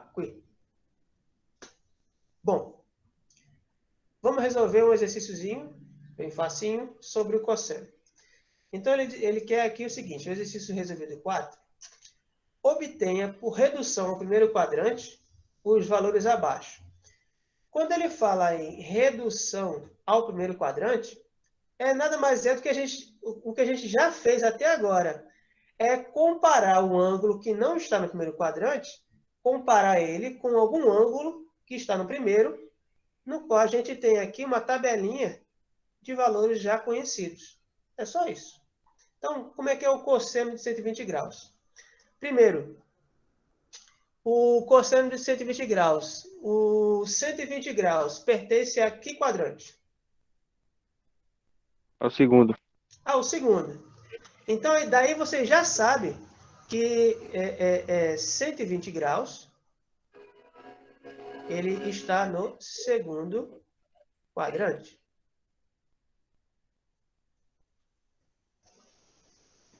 aqui. Bom, vamos resolver um exercíciozinho, bem facinho, sobre o cosseno. Então, ele quer aqui o seguinte, o exercício resolvido 4. Obtenha, por redução ao primeiro quadrante, os valores abaixo. Quando ele fala em redução ao primeiro quadrante, nada mais do que o que a gente já fez até agora. É comparar o ângulo que não está no primeiro quadrante, comparar ele com algum ângulo que está no primeiro, no qual a gente tem aqui uma tabelinha de valores já conhecidos. É só isso. Então, como é que é o cosseno de 120 graus? Primeiro, o cosseno de 120 graus. O 120 graus pertence a que quadrante? Ao segundo. Ao segundo. Então, daí você já sabe que 120 graus, ele está no segundo quadrante.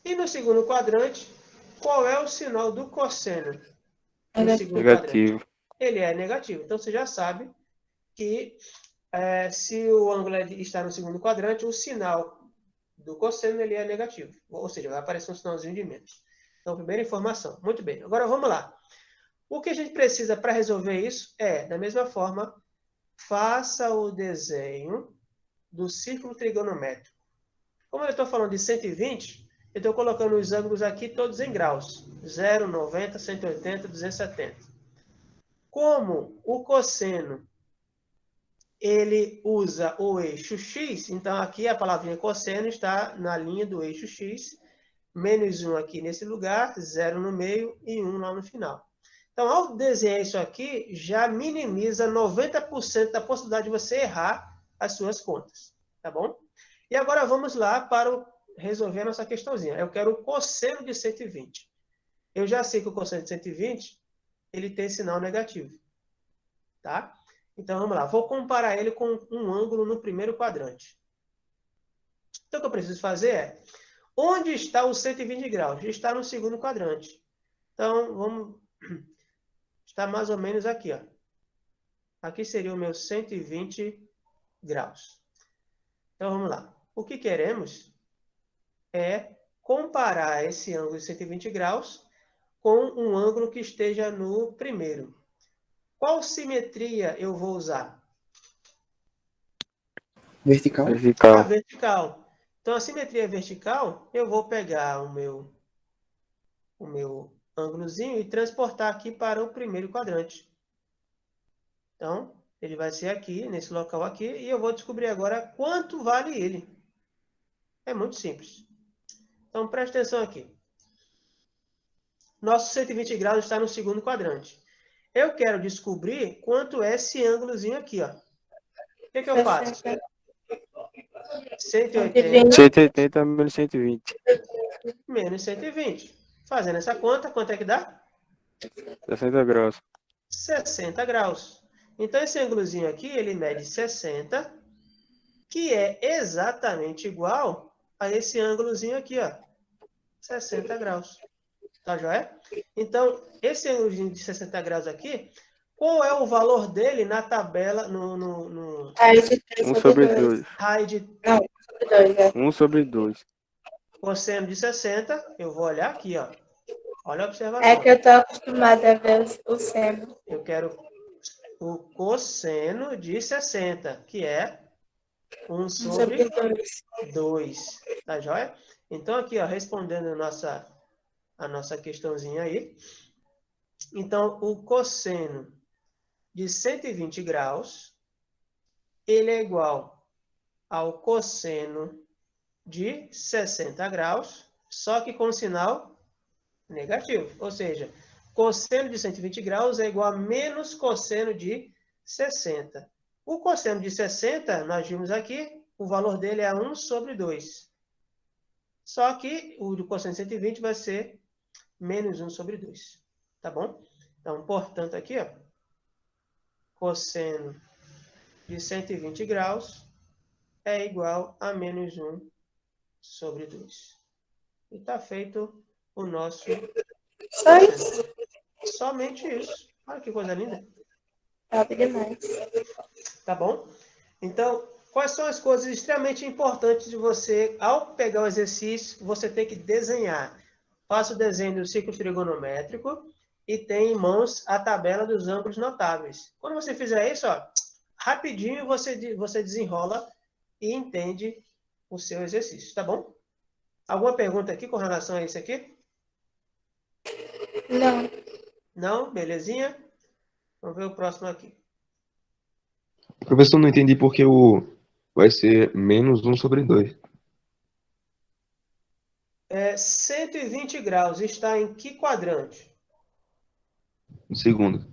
E no segundo quadrante, qual é o sinal do cosseno? No segundo Negativo. quadrante. Ele é negativo. Então, você já sabe que se o ângulo está no segundo quadrante, o sinal do cosseno ele é negativo. Ou seja, vai aparecer um sinalzinho de menos. Então, primeira informação. Muito bem. Agora, vamos lá. O que a gente precisa para resolver isso da mesma forma, faça o desenho do círculo trigonométrico. Como eu estou falando de 120, eu estou colocando os ângulos aqui todos em graus. 0, 90, 180, 270. Como o cosseno ele usa o eixo x, então aqui a palavrinha cosseno está na linha do eixo x, menos 1 aqui nesse lugar, 0 no meio e 1 lá no final. Então, ao desenhar isso aqui, já minimiza 90% da possibilidade de você errar as suas contas, tá bom? E agora vamos lá para resolver a nossa questãozinha. Eu quero o cosseno de 120. Eu já sei que o cosseno de 120, ele tem sinal negativo, tá? Então, vamos lá. Vou comparar ele com um ângulo no primeiro quadrante. Então, o que eu preciso fazer onde está o 120 graus? Está no segundo quadrante. Então, vamos... Está mais ou menos aqui, ó. Aqui seria o meu 120 graus. Então, vamos lá. O que queremos é comparar esse ângulo de 120 graus com um ângulo que esteja no primeiro. Qual simetria eu vou usar? Vertical? Vertical. A vertical. Então, a simetria vertical, eu vou pegar o meu ângulozinho e transportar aqui para o primeiro quadrante. Então, ele vai ser aqui, nesse local aqui, e eu vou descobrir agora quanto vale ele. É muito simples. Então, preste atenção aqui. Nosso 120 graus está no segundo quadrante. Eu quero descobrir quanto é esse ângulozinho aqui, ó. O que eu faço? 180 180 menos 120. menos 120. Fazendo essa conta, quanto é que dá? 60 graus. 60 graus. Então, esse ângulozinho aqui, ele mede 60, que é exatamente igual a esse ângulozinho aqui, ó. 60 graus. Tá joia? Então, esse ângulozinho de 60 graus aqui, qual é o valor dele na tabela, Raiz de 3 1 sobre sobre 2. 2. raiz de Não, sobre 2, 1 sobre 2. cosseno de 60? Eu vou olhar aqui, ó. Olha a É observação. que eu tô acostumada a ver o seno. Eu quero o cosseno de 60, que é 1 sobre 2. Tá joia? Então, aqui, ó, respondendo a nossa questãozinha aí. Então, o cosseno de 120 graus, ele é igual ao cosseno de 60 graus, só que com sinal negativo. Ou seja, cosseno de 120 graus é igual a menos cosseno de 60. O cosseno de 60, nós vimos aqui, o valor dele é 1 sobre 2. Só que o do cosseno de 120 vai ser menos 1 sobre 2. Tá bom? Então, portanto, aqui, ó, cosseno de 120 graus é igual a menos 1 sobre 2. E está feito o nosso Só isso? Somente isso. Olha que coisa linda. Top demais. Tá bom? Então, quais são as coisas extremamente importantes de você, ao pegar o exercício, você tem que desenhar? Faça o desenho do círculo trigonométrico e tem em mãos a tabela dos ângulos notáveis. Quando você fizer isso, ó, rapidinho você desenrola e entende o seu exercício, tá bom? Alguma pergunta aqui com relação a isso aqui? Não. Não? Belezinha? Vamos ver o próximo aqui. Professor, não entendi porque vai ser menos 1/2. 120 graus está em que quadrante? No segundo.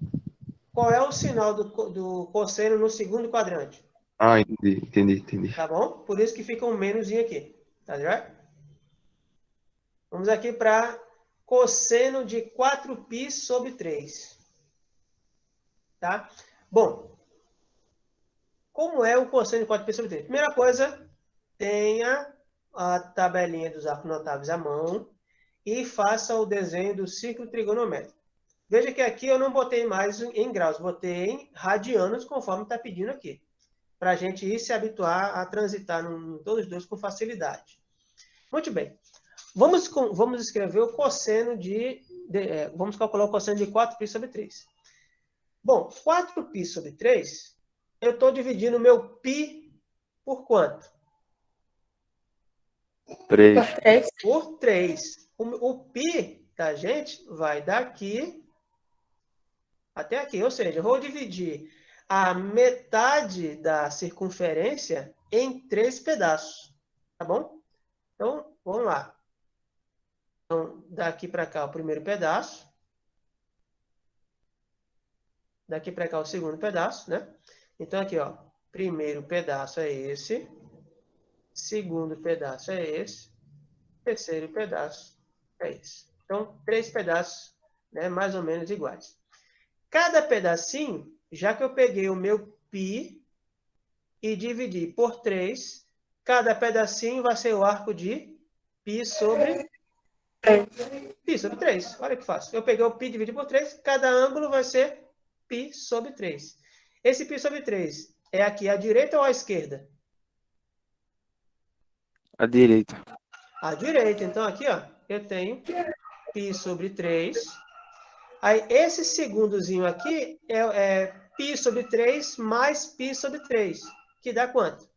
Qual é o sinal do cosseno no segundo quadrante? Ah, entendi. Tá bom? Por isso que fica um menuzinho aqui. Tá certo? Vamos aqui para cosseno de 4π sobre 3. Tá? Bom, como é o cosseno de 4π sobre 3? Primeira coisa, tenha a tabelinha dos arcos notáveis à mão e faça o desenho do círculo trigonométrico. Veja que aqui eu não botei mais em graus, botei em radianos, conforme está pedindo aqui, para a gente ir se habituar a transitar em todos os dois com facilidade. Muito bem. Vamos escrever o cosseno vamos calcular o cosseno de 4π sobre 3. Bom, 4π sobre 3, eu estou dividindo o meu π por quanto? 3. Por 3. Por 3. O π da gente vai daqui até aqui. Ou seja, eu vou dividir a metade da circunferência em 3 pedaços. Tá bom? Então, vamos lá. Então, daqui para cá o primeiro pedaço. Daqui para cá o segundo pedaço, né? Então, aqui, ó. Primeiro pedaço é esse. Segundo pedaço é esse. Terceiro pedaço é esse. Então, 3 pedaços, né, mais ou menos iguais. Cada pedacinho, já que eu peguei o meu π e dividi por 3, cada pedacinho vai ser o arco de π sobre 3. Olha que fácil. Eu peguei o π e dividi por 3, cada ângulo vai ser π sobre 3. Esse π sobre 3 é aqui à direita ou à esquerda? À direita. À direita. Então, aqui, ó, eu tenho π sobre 3. Aí, esse segundozinho aqui é π sobre 3 mais π sobre 3, que dá quanto?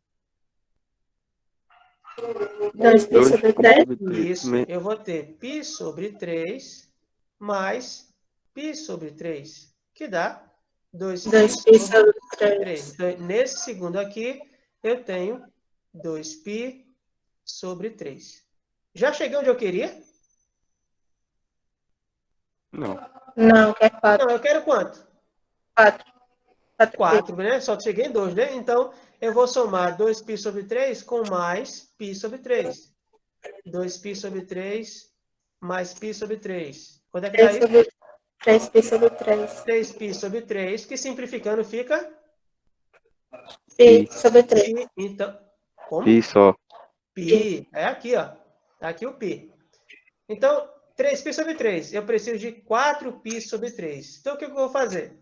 2π sobre 3. Isso, eu vou ter π sobre 3 mais π sobre 3, que dá 2π sobre 3. Então, nesse segundo aqui, eu tenho 2π sobre 3. Já cheguei onde eu queria? Não. Não, que é 4. Não, eu quero quanto? 4. 4, né? Só cheguei em 2, né? Então, eu vou somar 2π sobre 3 com mais π sobre 3. 2π sobre 3 mais π sobre 3. Quanto é que dá isso? 3π sobre 3. 3π sobre 3, que simplificando fica... π sobre 3. Π, então, como? Pi só. Π. É aqui, ó. Tá aqui o π. Então, 3π sobre 3. Eu preciso de 4π sobre 3. Então, o que eu vou fazer?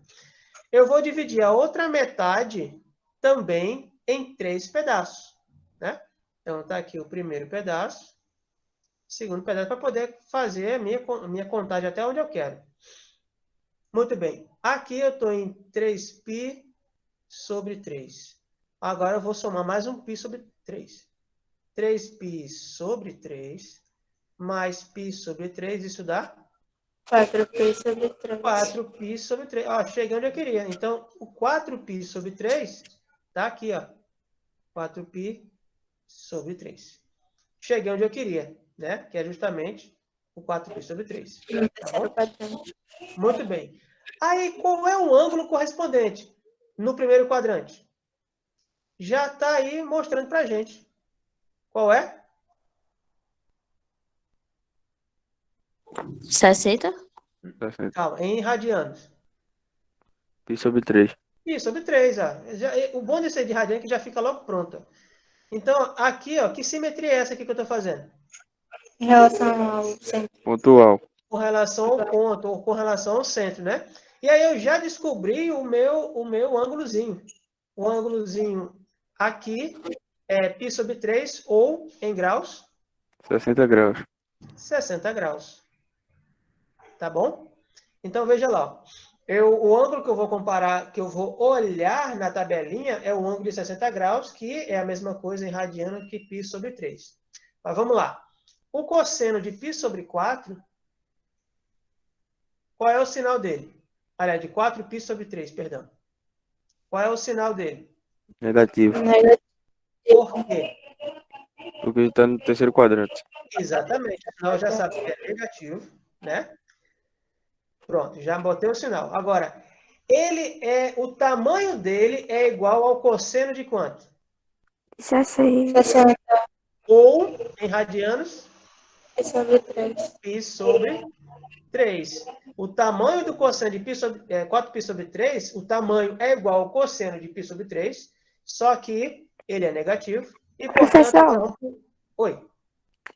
Eu vou dividir a outra metade também em 3 pedaços, né? Então, tá aqui o primeiro pedaço, segundo pedaço, para poder fazer a minha contagem até onde eu quero. Muito bem. Aqui eu estou em 3π sobre 3. Agora eu vou somar mais um π sobre 3. 3π sobre 3 mais π sobre 3, isso dá? 4π sobre 3. 4π sobre 3. Ó, cheguei onde eu queria. Então, o 4π sobre 3 tá aqui, ó. 4π sobre 3. Cheguei onde eu queria, né? Que é justamente o 4π sobre 3. Tá bom? Muito bem. Aí, qual é o ângulo correspondente no primeiro quadrante? Já está aí mostrando para a gente. Qual é? 60? Calma, em radianos. Pi sobre 3. Pi sobre 3, ó. O bom desse aí de radiano é que já fica logo pronto. Então, aqui, ó, que simetria é essa aqui que eu estou fazendo? Em relação ao centro. Pontual. Com relação ao ponto, ou com relação ao centro, né? E aí eu já descobri o meu ângulozinho. O ângulozinho aqui é π sobre 3 ou em graus, 60 graus. 60 graus. Tá bom? Então veja lá. O ângulo que eu vou comparar, que eu vou olhar na tabelinha é o ângulo de 60 graus, que é a mesma coisa em radiano que π sobre 3. Mas vamos lá. O cosseno de π sobre 4, qual é o sinal dele? Aliás, de 4π sobre 3, perdão. Qual é o sinal dele? Negativo. Por quê? Porque está no terceiro quadrante. Exatamente. Afinal, já sabe que é negativo, né? Pronto, já botei o sinal. Agora, o tamanho dele é igual ao cosseno de quanto? 60 Ou, em radianos, sobre 3. π sobre 3. O tamanho do cosseno de 4π sobre 3, o tamanho é igual ao cosseno de π sobre 3, só que ele é negativo e, portanto... Professor, Oi.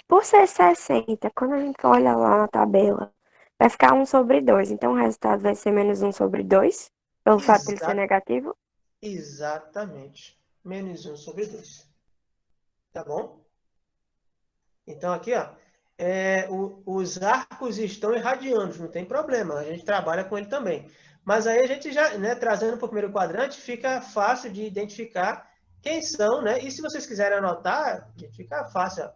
por ser 60, quando a gente olha lá na tabela, vai ficar 1 sobre 2. Então o resultado vai ser menos 1 sobre 2, pelo fato de ele ser negativo. Exatamente. Menos 1 sobre 2. Tá bom? Então aqui, ó, os arcos estão em radianos, não tem problema, a gente trabalha com ele também. Mas aí a gente já, né, trazendo para o primeiro quadrante, fica fácil de identificar quem são, né? E se vocês quiserem anotar, fica fácil, ó.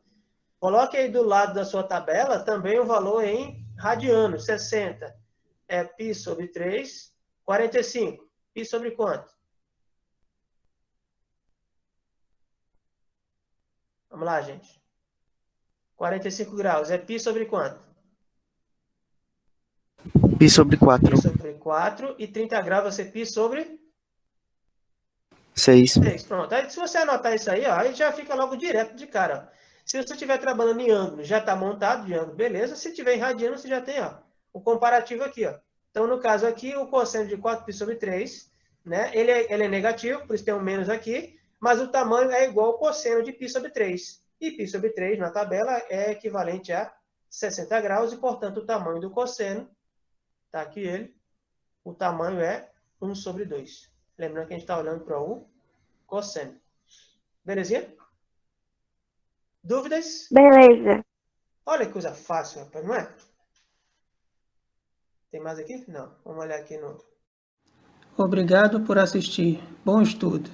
Coloque aí do lado da sua tabela também o valor em radianos. 60 é π sobre 3, 45, π sobre quanto? Vamos lá, gente. 45 graus é π sobre quanto? π sobre 4. Π sobre 4 e 30 graus vai ser π sobre 6. 6. Pronto. Aí, se você anotar isso aí, ó, aí já fica logo direto de cara. Ó. Se você estiver trabalhando em ângulo, já está montado de ângulo, beleza. Se tiver em radiano, você já tem ó, o comparativo aqui. Ó. Então, no caso aqui, o cosseno de 4π sobre 3, né, ele é negativo, por isso tem um menos aqui, mas o tamanho é igual ao cosseno de π sobre 3. E π sobre 3 na tabela é equivalente a 60 graus e, portanto, o tamanho do cosseno, está aqui ele, o tamanho é 1 sobre 2. Lembrando que a gente está olhando para o cosseno. Belezinha? Dúvidas? Beleza. Olha que coisa fácil, rapaz, não é? Tem mais aqui? Não. Vamos olhar aqui no... Obrigado por assistir. Bom estudo.